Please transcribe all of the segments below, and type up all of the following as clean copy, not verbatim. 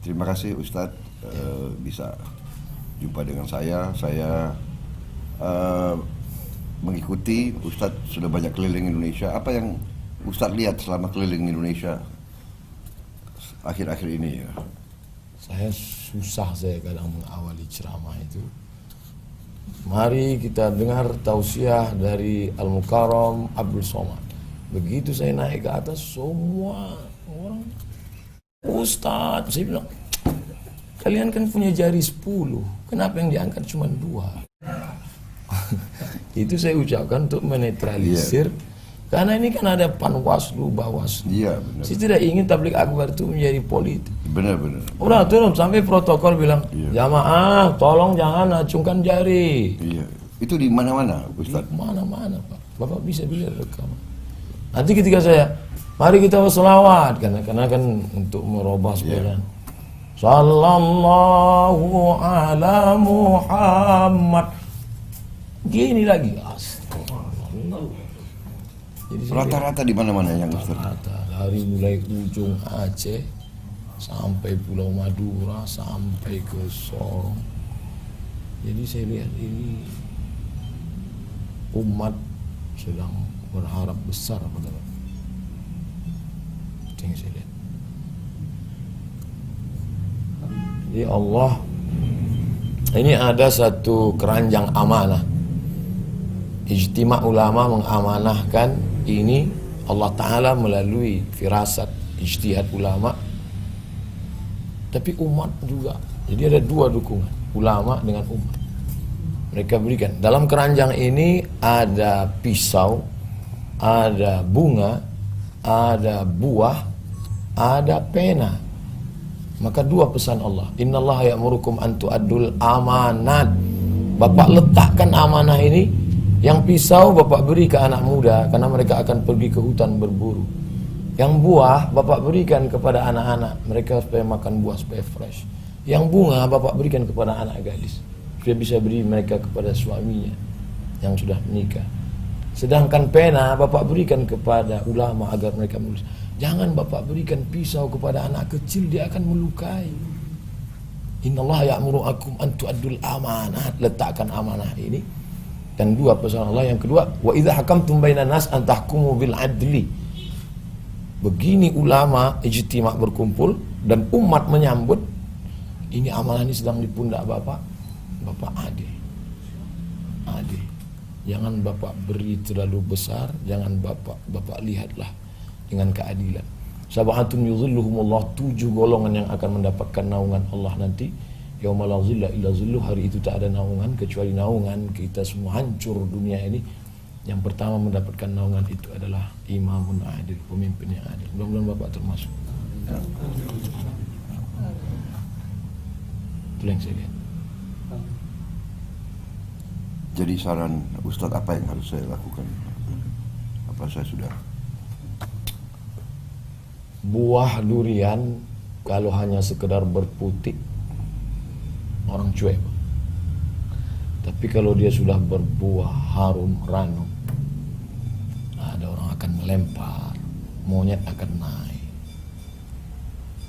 Terima kasih Ustadz bisa jumpa dengan saya. Saya mengikuti Ustadz sudah banyak keliling Indonesia. Apa yang Ustadz lihat selama keliling Indonesia akhir-akhir ini ya? Saya kadang mengawali ceramah itu. Mari kita dengar tausiah dari Al-Mukarram Abdul Somad. Begitu saya naik ke atas, semua orang, Ustadz, saya bilang, kalian kan punya jari 10, kenapa yang diangkat cuma 2? Itu saya ucapkan untuk menetralisir. Karena ini kan ada Panwaslu, Bawaslu. Iya, benar. Saya tidak ingin tablik akbar itu menjadi politik. Benar-benar. Udah turun sampai protokol bilang, jamaah tolong jangan acungkan jari. Iya. Itu di mana-mana, Ustaz? Di mana-mana, Pak. Bapak bisa lihat rekaman. Nanti ketika saya, mari kita berselawat, karena kan untuk merubah sepeda. Sallallahu ala Muhammad. Gini lagi. Rata-rata di mana-mana yang Ustaz? Rata, dari mulai ujung Aceh sampai Pulau Madura sampai ke Sorong. Jadi saya lihat ini umat sedang berharap besar pada itu yang saya lihat. Jadi Allah, ini ada satu keranjang amanah. Ijtima' ulama mengamanahkan ini Allah Ta'ala melalui firasat ijtihad ulama, tapi umat juga. Jadi ada 2 dukungan, ulama dengan umat. Mereka berikan dalam keranjang ini ada pisau, ada bunga, ada buah, ada pena. Maka 2 pesan Allah, innallaha ya'murukum an tu'addul amanat. Bapak letakkan amanah ini. Yang pisau Bapak beri ke anak muda karena mereka akan pergi ke hutan berburu. Yang buah Bapak berikan kepada anak-anak, mereka supaya makan buah supaya fresh. Yang bunga Bapak berikan kepada anak gadis supaya bisa beri mereka kepada suaminya yang sudah menikah. Sedangkan pena Bapak berikan kepada ulama agar mereka menulis. Jangan Bapak berikan pisau kepada anak kecil, dia akan melukai. Innallaha ya'murukum an tu'addul amanat. Letakkan amanah ini. Dan 2 pesan Allah. Yang kedua, wa idza hakamtum bainan nas an tahkumu bil adli. Begini ulama ijtima' berkumpul dan umat menyambut. Ini amanah ini sedang di pundak Bapak. Bapak adil. Adil. Jangan Bapak beri terlalu besar, jangan Bapak lihatlah dengan keadilan. Sab'atun yuzilluhumullah, 7 golongan yang akan mendapatkan naungan Allah nanti. Yauma la zilla illa zilluh, hari itu tak ada naungan kecuali naungan kita semua, hancur dunia ini. Yang pertama mendapatkan naungan itu adalah imamun adil, pemimpin yang adil. Mudah-mudahan Bapak termasuk. Itu yang saya lihat. Jadi saran Ustadz apa yang harus saya lakukan? Apa saya sudah? Buah durian kalau hanya sekedar berputik, orang cuek. Tapi kalau dia sudah berbuah harum, ranum, ada orang akan melempar, monyet akan naik.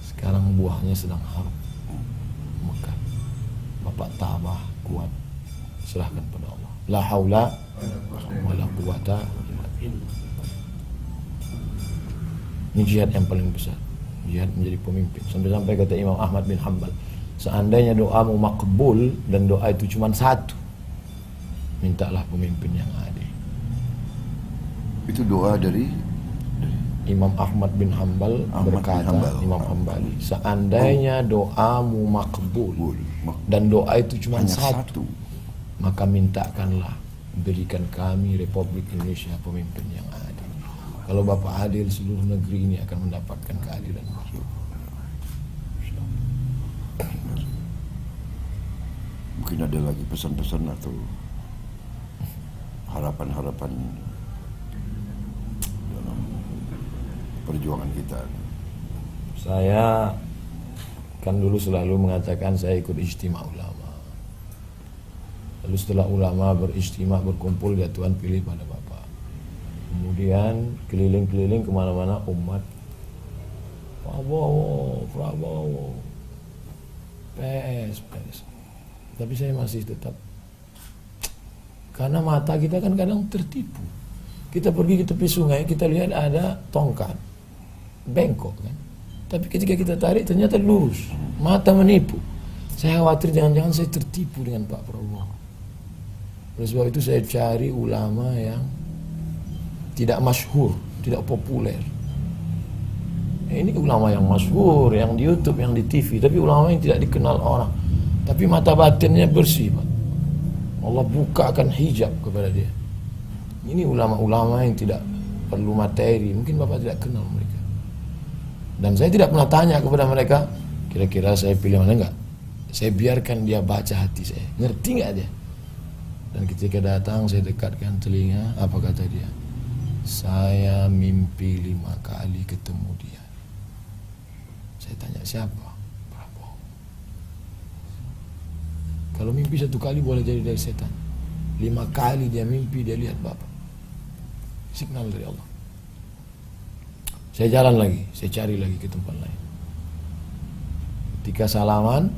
Sekarang buahnya sedang harum, mekar. Bapak tabah, kuat, serahkan pada Allah. La haula wala quwata illa billah. Ini jihad yang paling besar, jihad menjadi pemimpin. Sampai-sampai kata Imam Ahmad bin Hanbal, seandainya doamu makbul dan doa itu cuma 1, mintalah pemimpin yang adil. Itu doa dari Imam Ahmad bin Hanbal berkata, Imam Hambali, seandainya doamu makbul dan doa itu cuma 1, maka mintakanlah berikan kami Republik Indonesia pemimpin yang adil. Kalau Bapak adil, seluruh negeri ini akan mendapatkan keadilan. Mungkin ada lagi pesan-pesan atau harapan-harapan dalam perjuangan kita. Saya kan dulu selalu mengatakan saya ikut ijtima' ulama. Lalu setelah ulama berijtima' berkumpul, ya Tuhan pilih pada Bapak. Kemudian keliling-keliling kemana-mana umat, Prabowo, Prabowo. PS. Tapi saya masih tetap, karena mata kita kan kadang tertipu. Kita pergi ke tepi sungai, kita lihat ada tongkat, bengkok kan. Tapi ketika kita tarik ternyata lurus. Mata menipu. Saya khawatir jangan-jangan saya tertipu dengan Pak Prabowo. Oleh sebab itu saya cari ulama yang tidak masyhur, tidak populer. Ini ulama yang masyhur, yang di YouTube, yang di TV, tapi ulama yang tidak dikenal orang. Tapi mata batinnya bersih, Pak. Allah bukakan hijab kepada dia. Ini ulama-ulama yang tidak perlu materi. Mungkin Bapak tidak kenal mereka. Dan saya tidak pernah tanya kepada mereka, kira-kira saya pilih mana enggak. Saya biarkan dia baca hati saya. Ngerti enggak dia? Dan ketika datang saya dekatkan telinga, apa kata dia? Saya mimpi 5 kali ketemu dia. Saya tanya, siapa? Prabowo. Kalau mimpi 1 kali boleh jadi dari setan. 5 kali dia mimpi, dia lihat Bapak. Signal dari Allah. Saya jalan lagi, saya cari lagi ke tempat lain. Ketika salaman,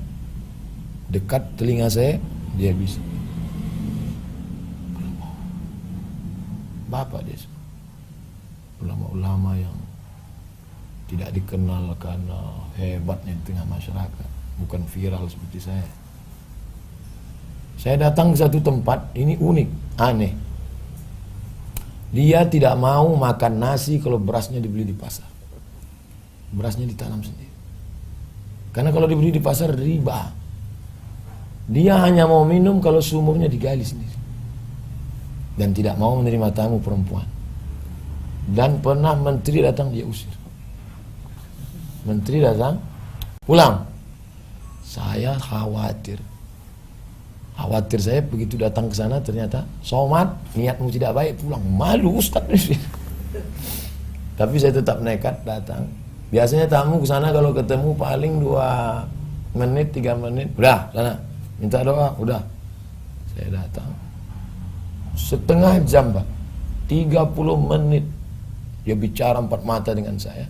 dekat telinga saya, dia bisa. Bapak dia. Ulama-ulama yang tidak dikenal karena hebatnya di tengah masyarakat, bukan viral seperti saya. Saya datang ke satu tempat, ini unik, aneh. Dia tidak mau makan nasi kalau berasnya dibeli di pasar. Berasnya ditanam sendiri. Karena kalau dibeli di pasar riba. Dia hanya mau minum kalau sumurnya digali sendiri. Dan tidak mau menerima tamu perempuan. Dan pernah menteri datang dia usir. Menteri datang, pulang. Saya khawatir saya begitu datang ke sana ternyata somat, niatmu tidak baik, pulang. Malu Ustaz. Tapi saya tetap nekat datang. Biasanya tamu ke sana kalau ketemu paling 2 menit, 3 menit, udah sana minta doa, udah. Saya datang setengah jam, Pak, 30 menit dia bicara 4 mata dengan saya.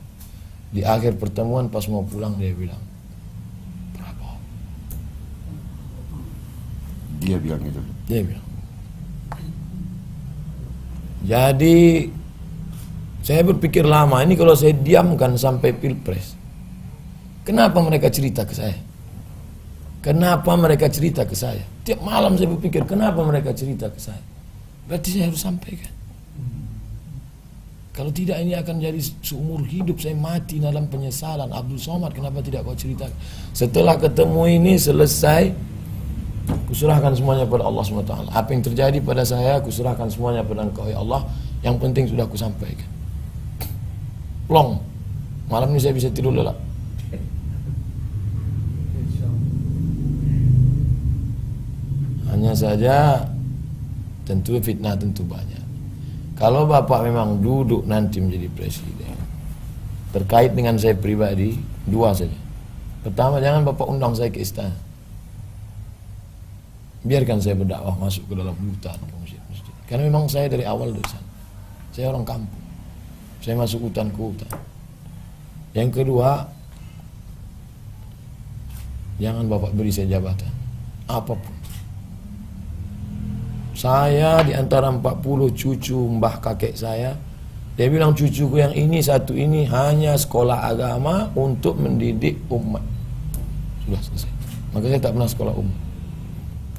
Di akhir pertemuan pas mau pulang dia bilang, Dia bilang gitu. dia bilang. Jadi saya berpikir lama, ini kalau saya diamkan sampai pilpres, kenapa mereka cerita ke saya? Kenapa mereka cerita ke saya? Tiap malam saya berpikir, kenapa mereka cerita ke saya? Berarti saya harus sampaikan. Kalau tidak ini akan jadi seumur hidup saya mati dalam penyesalan. Abdul Somad, kenapa tidak kau cerita? Setelah ketemu ini selesai, kuserahkan semuanya pada Allah SWT. Apa yang terjadi pada saya, kuserahkan semuanya pada Engkau ya Allah. Yang penting sudah kusampaikan. Plong, malam ini saya bisa tidur lelap. Hanya saja tentu fitnah tentu banyak. Kalau Bapak memang duduk nanti menjadi presiden, terkait dengan saya pribadi, 2 saja. Pertama, jangan Bapak undang saya ke istana. Biarkan saya berdakwah masuk ke dalam hutan, ke masjid-masjid. Karena memang saya dari awal dari sana. Saya orang kampung. Saya masuk hutan ke hutan. Yang kedua, jangan Bapak beri saya jabatan apapun. Saya di antara 40 cucu mbah kakek saya, dia bilang cucuku yang ini satu ini hanya sekolah agama untuk mendidik umat. Sudah selesai. Maka saya tak pernah sekolah umat.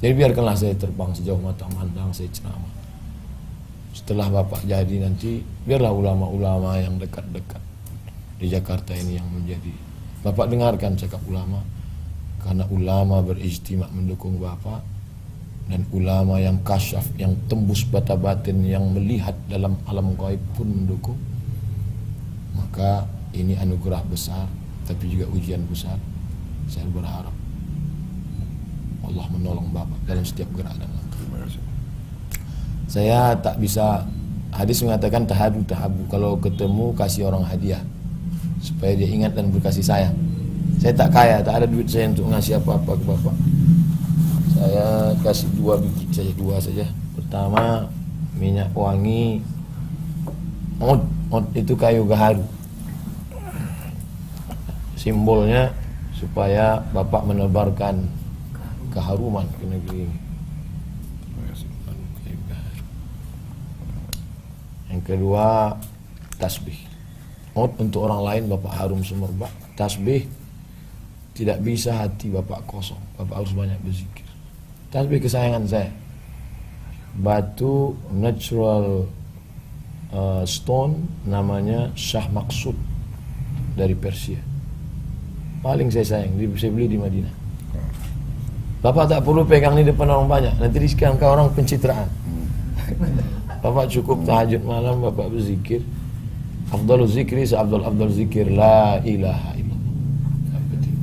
Jadi biarkanlah saya terbang sejauh mata mandang, saya ceramah. Setelah Bapak jadi nanti, biarlah ulama-ulama yang dekat-dekat di Jakarta ini yang menjadi. Bapak dengarkan cakap ulama, karena ulama berijtima mendukung Bapak, dan ulama yang kasyaf, yang tembus bata batin, yang melihat dalam alam gaib pun mendukung. Maka ini anugerah besar, tapi juga ujian besar. Saya berharap Allah menolong Bapak dalam setiap gerak dan langkah. Saya tak bisa, hadis mengatakan tahabu, kalau ketemu kasih orang hadiah supaya dia ingat dan berkasih sayang. Saya tak kaya, tak ada duit saya untuk ngasih apa-apa ke Bapak. Saya kasih 2 biji saja, 2 saja. Pertama, minyak wangi od itu kayu gaharu. Simbolnya supaya Bapak menebarkan keharuman ke negeri ini. Terima kasih. Yang kedua, tasbih. Untuk orang lain Bapak harum semerbak. Tasbih, tidak bisa hati Bapak kosong. Bapak harus banyak berzikir. Tasbih kesayangan saya, batu natural stone, namanya Shah Maksud dari Persia. Paling saya sayang, saya beli di Madinah. Bapak tak perlu pegang di depan orang banyak, nanti disangka orang pencitraan. Bapak cukup tahajud malam, Bapak berzikir. Afdalul zikri seafdal zikir la ilaha illallah.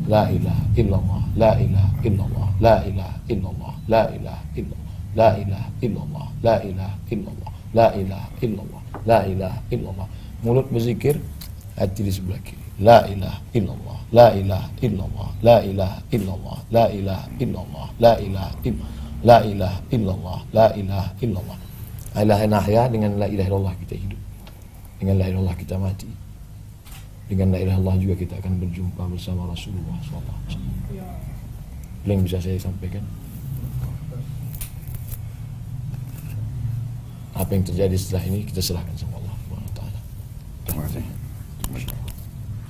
La ilaha illallah, la ilaha illallah, la ilaha illallah, la ilaha illallah, la ilaha illallah, la ilaha illallah, la ilaha illallah, la ilaha illallah. Mulut berzikir, hati di sebelah kiri. La ilaha illallah, la ilaha illallah, la ilaha illallah, la ilaha illallah, la ilaha illallah, la ilaha illallah, la ilaha illallah. La ilaha nahya, dengan la ilaha illallah kita hidup. Dengan la ilaha illallah kita mati. Dengan la ilaha illallah juga kita akan berjumpa bersama Rasulullah SAW. Yang bisa saya sampaikan. Apa yang terjadi setelah ini kita serahkan sama Allah SWT. Terima kasih.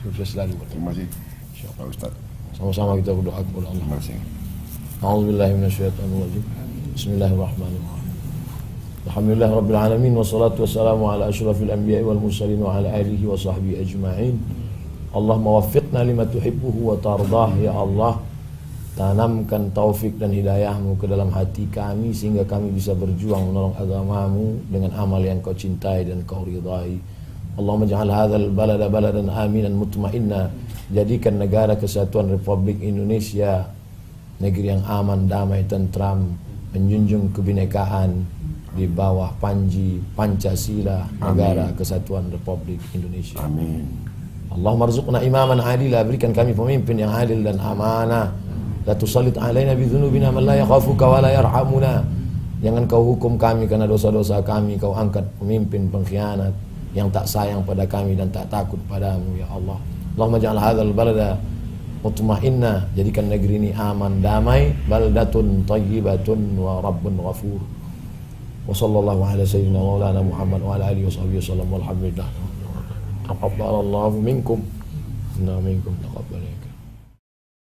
Sukses selalu. Terima kasih Pak Ustaz. Sama-sama kita berdoa kepada Allah. Terima kasih. A'udzubillahi minasyaitonirrajim. Bismillahirrahmanirrahim. Alhamdulillah rabbil alamin, wassalatu wassalamu ala asyrafil anbiya'i wal mursalin wa ala alihi wa sahbihi ajma'in. Allahumma waffiqna lima tuhibbuhu wa tardah. Ya Allah, tanamkan taufik dan hidayahmu ke dalam hati kami sehingga kami bisa berjuang menolong agamamu dengan amal yang kau cintai dan kau ridai. Allahumma ja'al hadzal balada baladan aminan mutmainna. Jadikan negara kesatuan Republik Indonesia negeri yang aman, damai, tentram, menjunjung kebinekaan di bawah panji Pancasila, negara kesatuan Republik Indonesia. Amin. Allahumma rzuqna imaman adila, berikan kami pemimpin yang adil dan amanah. La tusallit alaina bi dzunubina man la yakhafuka wa la yarhamuna. Jangan kau hukum kami karena dosa-dosa kami, kau angkat pemimpin pengkhianat yang tak sayang pada kami dan tak takut padamu, ya Allah. Allahumma ja'al hadzal balada mutma'inna, jadikan negeri ini aman, damai, baldatun thayyibatun wa rabbun ghafur. Wa sallallahu ala sayyidina maulana Muhammad wa ala alihi wa sahbihi wasallam walhamdulillah. Taqabbalallahu minkum inna minkum taqabbal.